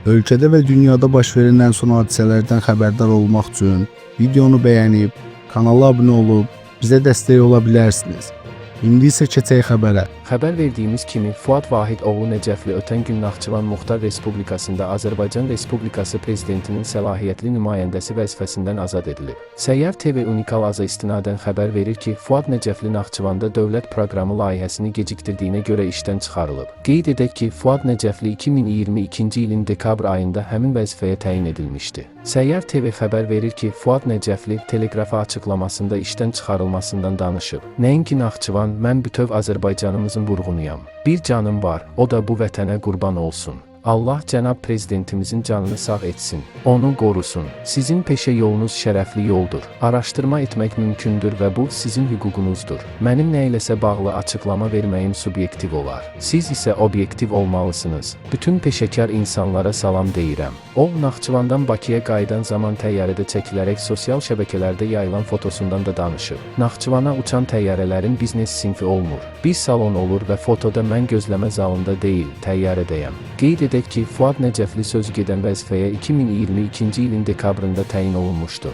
Ölkədə və dünyada baş verən ən son hadisələrdən xəbərdar olmaq üçün videonu bəyənib, kanala abunə olub, bizə dəstək ola bilərsiniz. İndi isə keçək xəbərə. Xəbər verdiyimiz kimi Fuad Vahidoğlu Nəcəfli ötən gün Naxçıvan Muxtar Respublikasında Azərbaycan Respublikası Prezidentinin səlahiyyətli nümayəndəsi vəzifəsindən azad edilib. Səyyar TV Unikal Aza istinadən xəbər verir ki, Fuad Nəcəfli Naxçıvanda dövlət proqramı layihəsini gecikdirdiyinə görə işdən çıxarılıb. Qeyd edək ki, Fuad Nəcəfli 2022-ci ilin dekabr ayında həmin vəzifəyə təyin edilmişdi. Səyyar TV xəbər verir ki, Fuad Nəcəfli teleqrafa açıqlamasında işdən çıxarılmasından danışıb. Nəinki Naxçıvan, mən bütöv Azərbaycanımızın vurğunuyam. Bir canım var, o da bu vətənə qurban olsun. Allah cənab prezidentimizin canını sağ etsin, onu qorusun. Sizin peşə yolunuz şərəfli yoldur. Araşdırma etmək mümkündür və bu sizin hüququnuzdur. Mənim nə iləsə bağlı açıqlama verməyim subyektiv olar. Siz isə obyektiv olmalısınız. Bütün peşəkar insanlara salam deyirəm. O, Naxçıvandan Bakıya qayıdan zaman təyyarədə çəkilərək sosial şəbəkələrdə yayılan fotosundan da danışıb. Naxçıvana uçan təyyarələrin biznes sinfi olmur. Bir salon olur və fotoda mən gözləmə zalında deyil, təyyarədəyəm. Qeyd edək ki, Fuad Nəcəfli sözü gedən vəzifəyə 2022-ci ilin dekabrında təyin olunmuşdu.